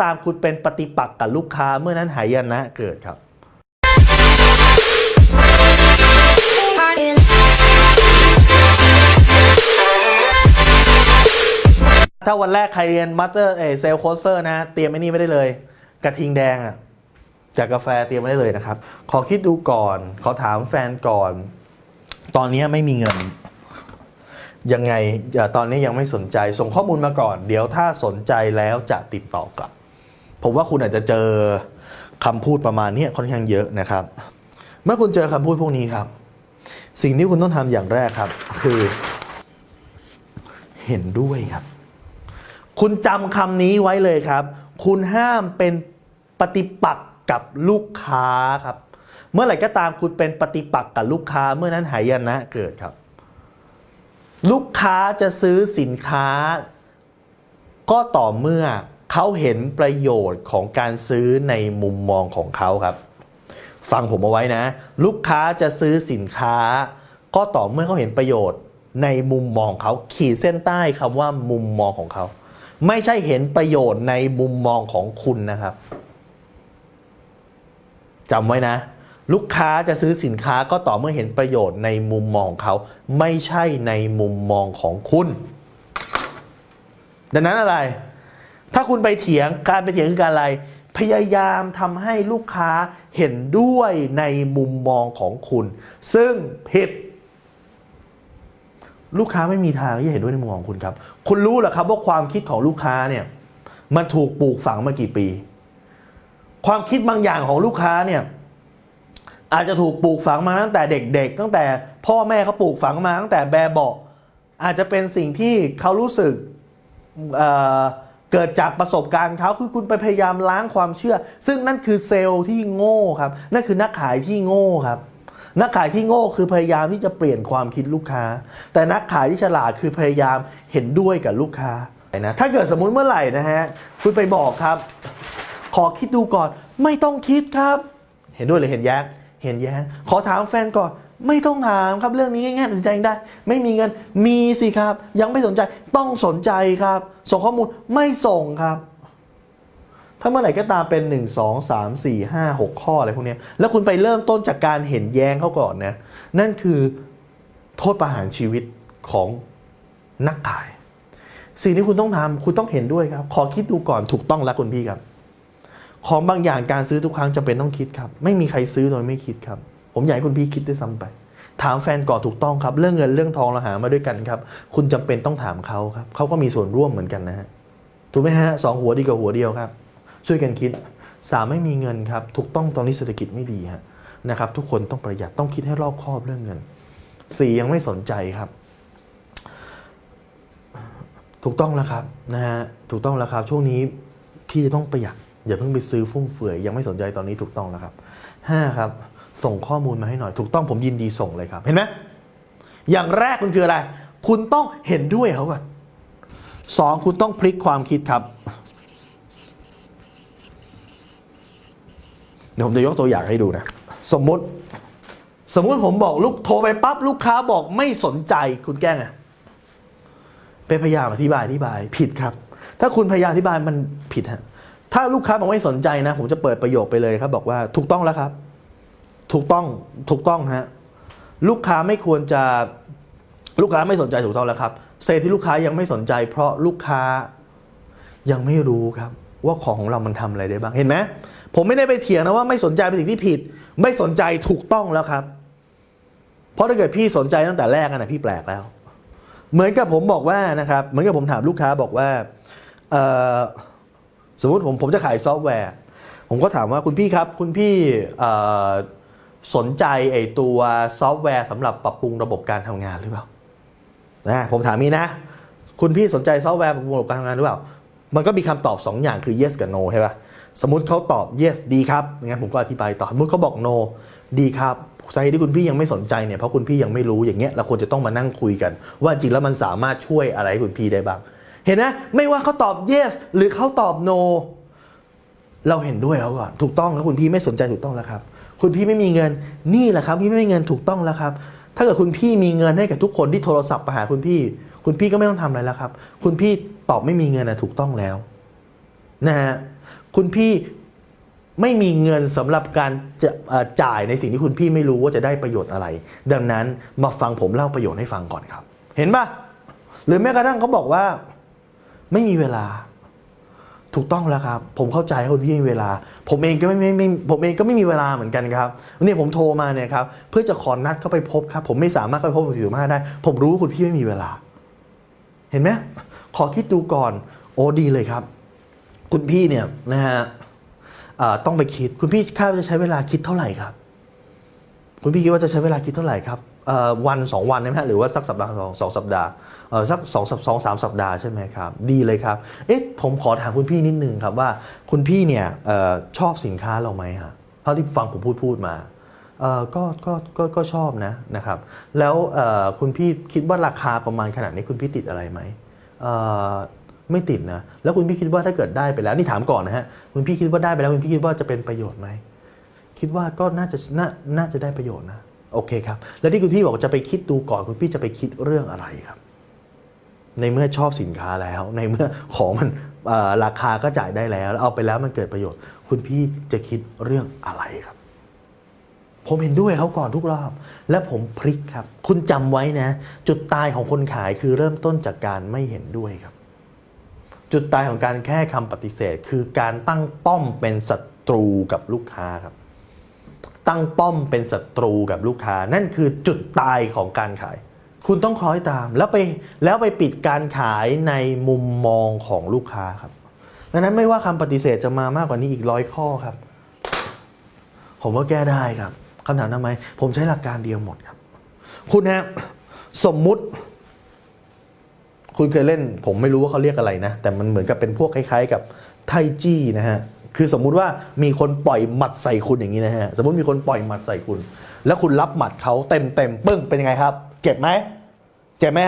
ตามคุณเป็นปฏิปักษ์กับลูกค้าเมื่อนั้นหายนะเกิดครับถ้าวันแรกใครเรียนมาสเตอร์เซลล์โคสเซอร์นะเตรียมไอ้นี่ไม่ได้เลยกระทิงแดงจากกาแฟเตรียมไม่ได้เลยนะครับขอคิดดูก่อนขอถามแฟนก่อนตอนนี้ไม่มีเงินยังไงตอนนี้ยังไม่สนใจส่งข้อมูลมาก่อนเดี๋ยวถ้าสนใจแล้วจะติดต่อกลับผมว่าคุณอาจจะเจอคำพูดประมาณนี้ค่อนข้างเยอะนะครับเมื่อคุณเจอคำพูดพวกนี้ครับสิ่งที่คุณต้องทำอย่างแรกครับคือเห็นด้วยครับคุณจำคำนี้ไว้เลยครับคุณห้ามเป็นปฏิปักษ์กับลูกค้าครับเมื่อไหร่ก็ตามคุณเป็นปฏิปักษ์กับลูกค้าเมื่อนั้นหายนะเกิดครับลูกค้าจะซื้อสินค้าก็ต่อเมื่อเขาเห็นประโยชน์ของการซื้อในมุมมองของเขาครับฟังผมเอาไว้นะลูกค้าจะซื้อสินค้าก็ต่อเมื่อเขาเห็นประโยชน์ในมุมมองเขาขีดเส้นใต้คำว่ามุมมองของเขาไม่ใช่เห็นประโยชน์ในมุมมองของคุณนะครับจำไว้นะลูกค้าจะซื้อสินค้าก็ต่อเมื่อเห็นประโยชน์ในมุมมองของเขาไม่ใช่ในมุมมองของคุณดังนั้นอะไรถ้าคุณไปเถียงการไปเถียงคือการอะไรพยายามทำให้ลูกค้าเห็นด้วยในมุมมองของคุณซึ่งผิดลูกค้าไม่มีทางที่จะเห็นด้วยในมุมมองของคุณครับคุณรู้เหรอครับว่าความคิดของลูกค้าเนี่ยมันถูกปลูกฝังมากี่ปีความคิดบางอย่างของลูกค้าเนี่ยอาจจะถูกปลูกฝังมาตั้งแต่เด็กๆตั้งแต่พ่อแม่เขาปลูกฝังมาตั้งแต่แบบเบาะอาจจะเป็นสิ่งที่เขารู้สึกเกิดจากประสบการณ์เขาคือคุณไปพยายามล้างความเชื่อซึ่งนั่นคือเซลล์ที่โง่ครับนั่นคือนักขายที่โง่ครับนักขายที่โง่คือพยายามที่จะเปลี่ยนความคิดลูกค้าแต่นักขายที่ฉลาดคือพยายามเห็นด้วยกับลูกค้านะถ้าเกิดสมมุติเมื่อไหร่นะฮะคุณไปบอกครับขอคิดดูก่อนไม่ต้องคิดครับเห็นด้วยหรือเห็นแย้งเห็นแย้งขอถามแฟนก่อนไม่ต้องถามครับเรื่องนี้ง่ายๆตัดสินใจได้ไม่มีเงินมีสิครับยังไม่สนใจต้องสนใจครับส่งข้อมูลไม่ส่งครับถ้าเมื่อไหร่ก็ตามเป็น1 2 3 4 5 6ข้ออะไรพวกนี้แล้วคุณไปเริ่มต้นจากการเห็นแย้งเขาก่อนนะนั่นคือโทษประหารชีวิตของนักขายสิ่งที่คุณต้องทำคุณต้องเห็นด้วยครับขอคิดดูก่อนถูกต้องแล้วคุณพี่ครับของบางอย่างการซื้อทุกครั้งจำเป็นต้องคิดครับไม่มีใครซื้อโดยไม่คิดครับผมอยากให้คุณพี่คิดด้วยซ้ำไปถามแฟนก่อนถูกต้องครับเรื่องเงินเรื่องทองเราหามาด้วยกันครับคุณจำเป็นต้องถามเขาครับเขาก็มีส่วนร่วมเหมือนกันนะฮะถูกไหมฮะ2 หัวดีกว่าหัวเดียวครับช่วยกันคิด3ไม่มีเงินครับถูกต้องตอนนี้เศรษฐกิจไม่ดีฮะนะครับทุกคนต้องประหยัดต้องคิดให้รอบคอบเรื่องเงิน4ยังไม่สนใจครับถูกต้องแล้วครับนะฮะถูกต้องแล้วครับช่วงนี้พี่จะต้องประหยัดอย่าเพิ่งไปซื้อฟุ่มเฟือยยังไม่สนใจตอนนี้ถูกต้องแล้วครับ5ครับส่งข้อมูลมาให้หน่อยถูกต้องผมยินดีส่งเลยครับเห็นไหมอย่างแรกคุณคืออะไรคุณต้องเห็นด้วยเขาก่อน2คุณต้องพลิกความคิดครับเดี๋ยวผมจะยกตัวอย่างให้ดูนะสมมุติผมบอกโทรไปปั๊บลูกค้าบอกไม่สนใจคุณแก้ไงไปพยายามอธิบายผิดครับถ้าคุณพยายามอธิบายมันผิดฮะถ้าลูกค้าบอกไม่สนใจนะผมจะเปิดประโยคไปเลยครับบอกว่าถูกต้องแล้วครับถูกต้องฮะลูกค้าไม่ควรจะลูกค้าไม่สนใจถูกต้องแล้วครับเซที่ลูกค้ายังไม่สนใจเพราะลูกค้ายังไม่รู้ครับว่าของเรามันทำอะไรได้บ้างเห็นไหมผมไม่ได้ไปเถียงนะว่าไม่สนใจเป็นสิ่งที่ผิดไม่สนใจถูกต้องแล้วครับเพราะถ้าเกิดพี่สนใจตั้งแต่แรกนะพี่แปลกแล้วเหมือนกับผมบอกว่านะครับเหมือนกับผมถามลูกค้าบอกว่าสมมุติผมจะขายซอฟต์แวร์ผมก็ถามว่าคุณพี่ครับคุณพี่สนใจไอ้ตัวซอฟต์แวร์สำหรับปรับปรุงระบบการทำงานหรือเปล่านะผมถามนี้นะคุณพี่สนใจซอฟต์แวร์ปรับปรุงระบบการทำงานหรือเปล่ามันก็มีคำตอบ2อย่างคือ yes กับ no ใช่ป่ะสมมติเขาตอบ yes ดีครับงั้นผมก็อธิบายต่อสมมติเขาบอก no ดีครับสาเหตุที่คุณพี่ยังไม่สนใจเนี่ยเพราะคุณพี่ยังไม่รู้อย่างเงี้ยเราควรจะต้องมานั่งคุยกันว่าจริงแล้วมันสามารถช่วยอะไรให้คุณพี่ได้บ้างเห็นไหมไม่ว่าเขาตอบ yes หรือเขาตอบ no เราเห็นด้วยเขาก่อนถูกต้องแล้วคุณพี่ไม่สนใจถูกต้องแล้วครับคุณพี่ไม่มีเงินนี่แหละครับพี่ไม่มีเงินถูกต้องแล้วครับถ้าเกิดคุณพี่มีเงินให้กับทุกคนที่โทรศัพท์มาหาคุณพี่ก็ไม่ต้องทำอะไรแล้วครับคุณพี่ตอบไม่มีเงินนะถูกต้องแล้วนะฮะ คุณพี่ไม่มีเงินสำหรับการจะจ่ายในสิ่งที่คุณพี่ไม่รู้ว่าจะได้ประโยชน์อะไรดังนั้นมาฟังผมเล่าประโยชน์ให้ฟังก่อนครับเห็นปะหรือแม้กระทั่งเขาบอกว่าไม่มีเวลาถูกต้องแล้วครับผมเข้าใจคุณพี่มีเวลาผมเองก็ไม่มีเวลาเหมือนกันครับเนี่ยผมโทรมาเนี่ยครับเพื่อจะขอนัดเข้าไปพบครับผมไม่สามารถเข้าไปพบ4:15ได้ผมรู้ว่าคุณพี่ไม่มีเวลาเห็นไหมขอคิดดูก่อนโอ้ดีเลยครับคุณพี่เนี่ยนะฮะต้องไปคิดคุณพี่คาดว่าจะใช้เวลาคิดเท่าไหร่ครับคุณพี่คิดว่าจะใช้เวลาคิดเท่าไหร่ครับวัน2 วันได้ไหมหรือว่าสักสัปดาห์2 สัปดาห์สัก2-3 สัปดาห์ใช่ไหมครับดีเลยครับผมขอถามคุณพี่นิดนึงครับว่าคุณพี่เนี่ยชอบสินค้าเราไหมฮะเท่าที่ฟังผมพูดมาก็ชอบนะครับแล้วคุณพี่คิดว่าราคาประมาณขนาดนี้คุณพี่ติดอะไรไหมไม่ติดนะแล้วคุณพี่คิดว่าถ้าเกิดได้ไปแล้วนี่ถามก่อนนะฮะคุณพี่คิดว่าได้ไปแล้วคุณพี่คิดว่าจะเป็นประโยชน์ไหมคิดว่าก็น่าจะได้ประโยชน์นะโอเคครับแล้วที่คุณพี่บอกจะไปคิดดูก่อนคุณพี่จะไปคิดเรื่องอะไรครับในเมื่อชอบสินค้าแล้วในเมื่อของมันราคาก็จ่ายได้แล้วเอาไปแล้วมันเกิดประโยชน์คุณพี่จะคิดเรื่องอะไรครับผมเห็นด้วยเขาก่อนทุกรอบและผมพลิกครับคุณจำไว้นะจุดตายของคนขายคือเริ่มต้นจากการไม่เห็นด้วยครับจุดตายของการแค่คำปฏิเสธคือการตั้งป้อมเป็นศัตรูกับลูกค้าครับตั้งป้อมเป็นศัตรูกับลูกค้านั่นคือจุดตายของการขายคุณต้องคล้อยตามแล้วไปปิดการขายในมุมมองของลูกค้าครับดังนั้นไม่ว่าคำปฏิเสธจะมามากกว่านี้อีก100 ข้อครับผมว่าแก้ได้ครับคำถามทำไมผมใช้หลักการเดียวหมดครับคุณฮะสมมุติคุณเคยเล่นผมไม่รู้ว่าเขาเรียกอะไรนะแต่มันเหมือนกับเป็นพวกคล้ายๆกับไทจี้นะฮะคือสมมุติว่ามีคนปล่อยหมัดใส่คุณอย่างนี้นะฮะสมมุติมีคนปล่อยหมัดใส่คุณแล้วคุณรับหมัดเขาเต็มปึ้งเป็นยังไงครับเจ็บไหม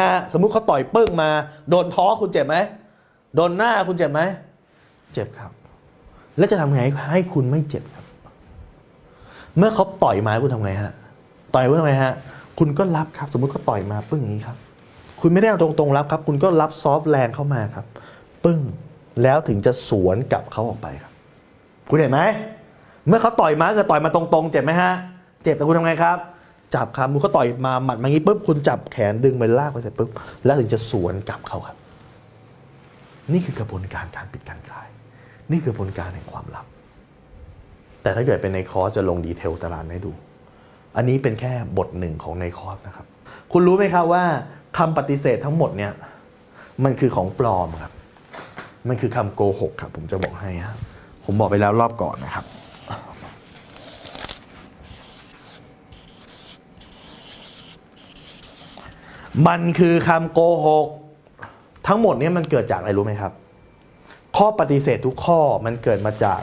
ฮะสมมุติเขาต่อยปึ้งมาโดนท้องคุณเจ็บไหมโดนหน้าคุณเจ็บไหมเจ็บครับแล้วจะทำไงให้คุณไม่เจ็บครับเมื่อเขาต่อยมาคุณทำไงฮะต่อยคุณทำไงฮะคุณก็รับครับสมมุติเขาต่อยมาปึ้งอย่างนี้ครับคุณไม่ได้เอาตรงๆรับครับคุณก็รับซอฟต์แรงเข้ามาครับปึ้งแล้วถึงจะสวนกลับเขาออกไปครับคุณเห็นไหมเมื่อเขาต่อยมาตรงๆเจ็บไหมฮะเจ็บแต่คุณทำไงครับจับครับคุณเขาต่อยมาหมัดมางี้ปุ๊บคุณจับแขนดึงไปลากไปเสร็จปุ๊บแล้วถึงจะสวนกลับเขาครับนี่คือกระบวนการการปิดการขายนี่คือกระบวนการแห่งความลับแต่ถ้าเกิดเป็นในคอร์สจะลงดีเทลตารางให้ดูอันนี้เป็นแค่บทหนึ่งของในคอร์สนะครับคุณรู้ไหมครับว่าคำปฏิเสธทั้งหมดเนี่ยมันคือของปลอมครับมันคือคำโกหกครับผมจะบอกให้ครับผมบอกไปแล้วรอบก่อนนะครับมันคือคำโกหกทั้งหมดนี้มันเกิดจากอะไรรู้ไหมครับข้อปฏิเสธทุกข้อมันเกิดมาจาก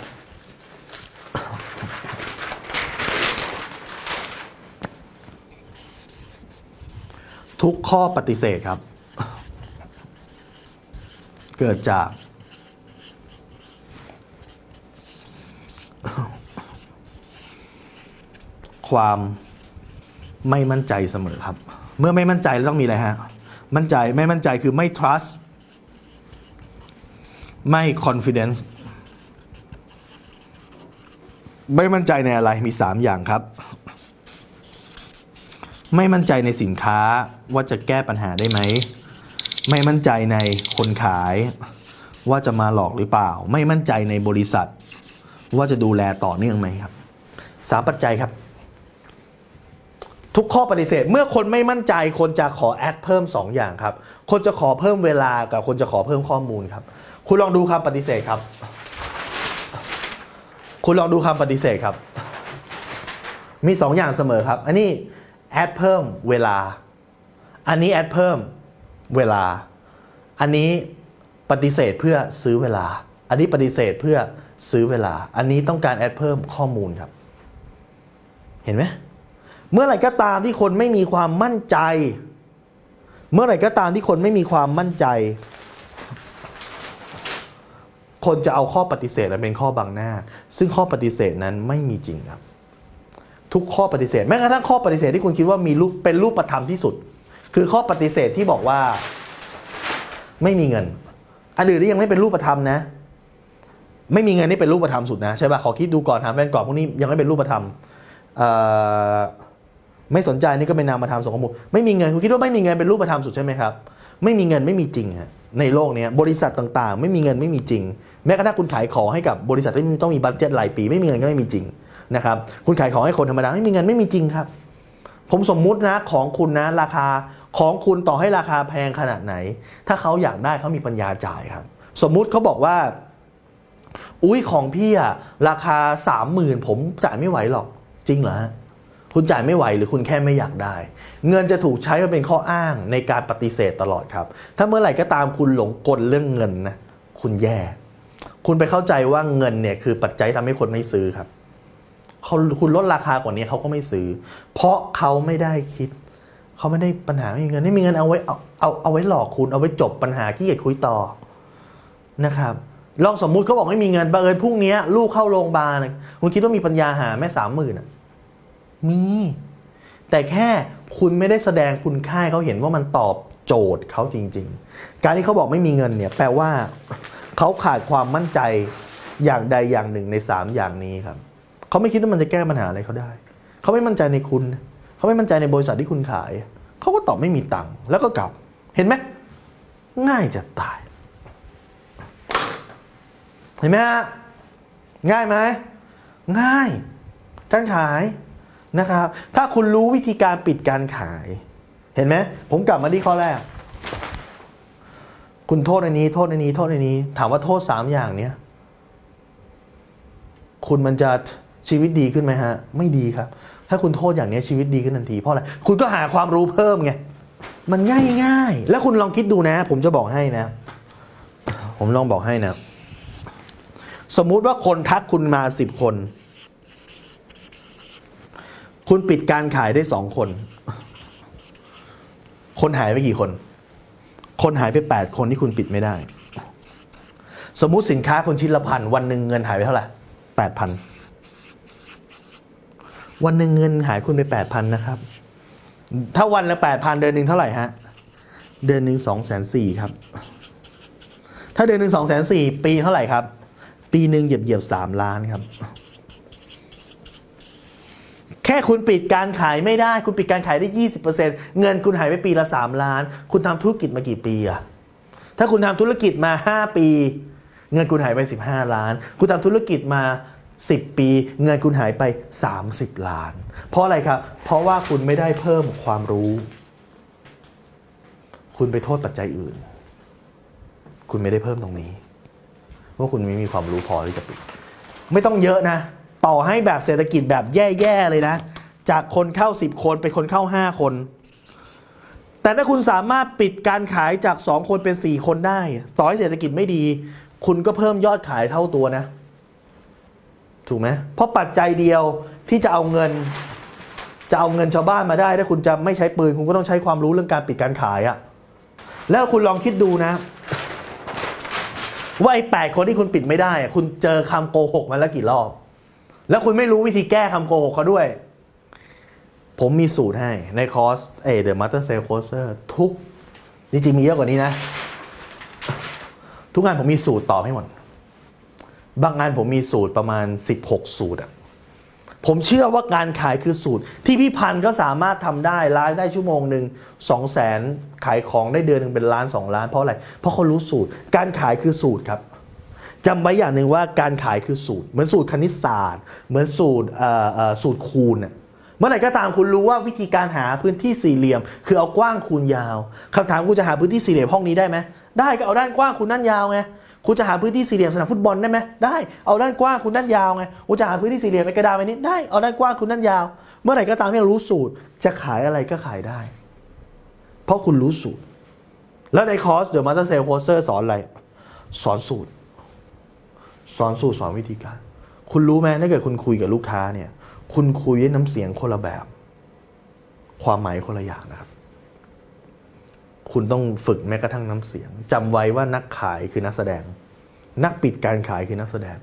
ทุกข้อปฏิเสธครับเกิดจากความไม่มั่นใจเสมอครับเมื่อไม่มั่นใจต้องมีอะไรฮะไม่มั่นใจคือไม่ trust ไม่ confidence ไม่มั่นใจในอะไรมี3อย่างครับไม่มั่นใจในสินค้าว่าจะแก้ปัญหาได้ไหมไม่มั่นใจในคนขายว่าจะมาหลอกหรือเปล่าไม่มั่นใจในบริษัทว่าจะดูแลต่อเนื่องไหมครับ3 ปัจจัยครับทุกข้อปฏิเสธเมื่อคนไม่มั่นใจคนจะขอแอดเพิ่ม2 อย่างครับคนจะขอเพิ่มเวลากับคนจะขอเพิ่มข้อมูลครับคุณลองดูคำปฏิเสธครับคุณลองดูคำปฏิเสธครับมี2 อย่างเสมอครับอันนี้แอดเพิ่มเวลาอันนี้แอดเพิ่มเวลาอันนี้ปฏิเสธเพื่อซื้อเวลาอันนี้ปฏิเสธเพื่อซื้อเวลาอันนี้ต้องการแอดเพิ่มข้อมูลครับเห็นไหมเมื่อไหร่ก็ตามที่คนไม่มีความมั่นใจเมื่อไหร่ก็ตามที่คนไม่มีความมั่นใจคนจะเอาข้อปฏิเสธมาเป็นข้อบังหน้าซึ่งข้อปฏิเสธนั้นไม่มีจริงครับทุกข้อปฏิเสธแม้กระทั่งข้อปฏิเสธที่คุณคิดว่ามีเป็นรูปธรรมที่สุดคือข้อปฏิเสธที่บอกว่าไม่มีเงินอันอื่นที่ยังไม่เป็นรูปธรรมนะ ไม่มีเงินนี่เป็นรูปธรรมสุดนะใช่ป่ะขอคิดดูก่อนถามแฟนก่อนพวกนี้ยังไม่เป็นรูปธรรมไม่สนใจนี่ก็เป็นนามธรรมสมมุติไม่มีเงินคุณคิดว่าไม่มีเงินเป็นรูปธรรมสุดใช่ไหมครับไม่มีเงินไม่มีจริงฮะในโลกนี้บริษัทต่างๆไม่มีเงินไม่มีจริงแม้กระทั่งคุณขายของให้กับบริษัทที่ต้องมีบัตเจ็ตรายปีไม่มีเงินก็ไม่มีจริงนะครับคุณขายของให้คนธรรมดาไม่มีเงินไม่มีจริงครับผมสมมุตินะของคุณนะราคาของคุณต่อให้ราคาแพงขนาดไหนถ้าเขาอยากได้เขามีปัญญาจ่ายครับสมมุติเขาบอกว่าอุ้ยของพี่อะราคา 30,000ผมจ่ายไม่ไหวหรอกจริงเหรอคุณจ่ายไม่ไหวหรือคุณแค่ไม่อยากได้เงินจะถูกใช้มาเป็นข้ออ้างในการปฏิเสธตลอดครับถ้าเมื่อไหร่ก็ตามคุณหลงกลเรื่องเงินนะคุณแย่คุณไปเข้าใจว่าเงินเนี่ยคือปัจจัยทำให้คนไม่ซื้อครับคุณลดราคากว่านี้เขาก็ไม่ซื้อเพราะเขาไม่ได้คิดเขาไม่ได้ปัญหาไม่มีเงินไม่มีเงินเอาไว้เอาไว้หลอกคุณเอาไว้จบปัญหาขี้เกียจคุยต่อนะครับลองสมมุติเขาบอกไม่มีเงินบังเอิญพรุ่งนี้ลูกเข้าโรงพยาบาลคุณคิดว่ามีปัญญาหาแม่30,000มีแต่แค่คุณไม่ได้แสดงคุณค่าให้เขาเห็นว่ามันตอบโจทย์เขาจริงๆการที่เขาบอกไม่มีเงินเนี่ยแปลว่าเขาขาดความมั่นใจอย่างใดอย่างหนึ่งใน3อย่างนี้ครับเขาไม่คิดว่ามันจะแก้ปัญหาอะไรเขาได้เขาไม่มั่นใจในคุณเขาไม่มั่นใจในบริษัทที่คุณขายเขาก็ตอบไม่มีตังค์แล้วก็กลับเห็นไหมง่ายจะตายเห็นไหมฮะง่ายไหมง่ายการขายนะครับถ้าคุณรู้วิธีการปิดการขายเห็นไหมผมกลับมาที่ข้อแรกคุณโทษในนี้โทษในนี้โทษในนี้ถามว่าโทษ3อย่างเนี้ยคุณมันจะชีวิตดีขึ้นไหมฮะไม่ดีครับถ้าคุณโทษอย่างนี้ชีวิตดีขึ้นทันทีเพราะอะไรคุณก็หาความรู้เพิ่มไงมันง่ายแล้วคุณลองคิดดูนะผมจะบอกให้นะผมลองบอกให้นะสมมุติว่าคนทักคุณมา10 คนคุณปิดการขายได้2 คนคนหายไปกี่คนคนหายไป8 คนที่คุณปิดไม่ได้สมมุติสินค้าคุณชิ้นละ1,000วันหนึ่งเงินหายไปเท่าไหร่8,000วันหนึ่งเงินหายคุณไป8,000นะครับถ้าวันละ8,000เดือนหนึ่งเท่าไหร่ฮะเดือนหนึ่ง240,000ครับถ้าเดือนหนึ่ง240,000ปีเท่าไหร่ครับปีหนึ่งเหยียบ3 ล้านครับแค่คุณปิดการขายไม่ได้คุณปิดการขายได้ 20% เงินคุณหายไปปีละ3 ล้านคุณทำธุรกิจมากี่ปีอะถ้าคุณทำธุรกิจมา5 ปีเงินคุณหายไป15 ล้านคุณทำธุรกิจมา10 ปีเงินคุณหายไป30 ล้านเพราะอะไรครับเพราะว่าคุณไม่ได้เพิ่มความรู้คุณไปโทษปัจจัยอื่นคุณไม่ได้เพิ่มตรงนี้ว่าคุณไม่มีความรู้พอที่จะปิดไม่ต้องเยอะนะต่อให้แบบเศรษฐกิจแบบแย่ๆเลยนะจากคนเข้า10 คนเป็นคนเข้า5 คนแต่ถ้าคุณสามารถปิดการขายจาก2 คนเป็น4 คนได้ต่อให้เศรษฐกิจไม่ดีคุณก็เพิ่มยอดขายเท่าตัวนะถูกไหมเพราะปัจจัยเดียวที่จะเอาเงินชาวบ้านมาได้ถ้าคุณจะไม่ใช้ปืนคุณก็ต้องใช้ความรู้เรื่องการปิดการขายอะแล้วคุณลองคิดดูนะว่าไอ้8 คนที่คุณปิดไม่ได้คุณเจอคำโกหกมาแล้วกี่รอบแล้วคุณไม่รู้วิธีแก้คำโกหกเขาด้วยผมมีสูตรให้ในคอร์สThe Master Sales Courser ทุกจริงๆมีเยอะกว่านี้นะทุกงานผมมีสูตรตอบให้หมดบางงานผมมีสูตรประมาณ16 สูตรอะผมเชื่อว่าการขายคือสูตรที่พี่พันธ์ก็สามารถทำได้ไลฟ์ได้ชั่วโมงหนึ่ง200,000ขายของได้เดือนหนึ่งเป็นล้าน2 ล้านเพราะอะไรเพราะเขารู้สูตรการขายคือสูตรครับจำไว้อย่างหนึ่งว่าการขายคือสูตรเหมือนสูตรคณิตศาสตร์เหมือนสูตรคูณเมื่อไหร่ก็ตามคุณรู้ว่าวิธีการหาพื้นที่สี่เหลี่ยมคือเอากว้างคูณยาวคำถามคุณจะหาพื้นที่สี่เหลี่ยมห้องนี้ได้ไหมได้ก็เอาด้านกว้างคูณด้านยาวไงคุณจะหาพื้นที่สี่เหลี่ยมสนามฟุตบอลได้ไหมได้เอาด้านกว้างคูณด้านยาวไงคุณจะหาพื้นที่สี่เหลี่ยมในกระดาษใบนี้ได้เอาด้านกว้างคูณด้านยาวเมื่อไหร่ก็ตามที่เรารู้สูตรจะขายอะไรก็ขายได้เพราะคุณรู้สูตรแล้วในคอร์ส The Master Sales Courser สอนอะไรสอนสูตรสอนวิธีการคุณรู้ไหมถ้าเกิดคุณคุยกับลูกค้าเนี่ยคุณคุยด้วยน้ำเสียงคนละแบบความหมายคนละอย่างนะครับคุณต้องฝึกแม้กระทั่งน้ำเสียงจำไว้ว่านักขายคือนักแสดงนักปิดการขายคือนักแสดง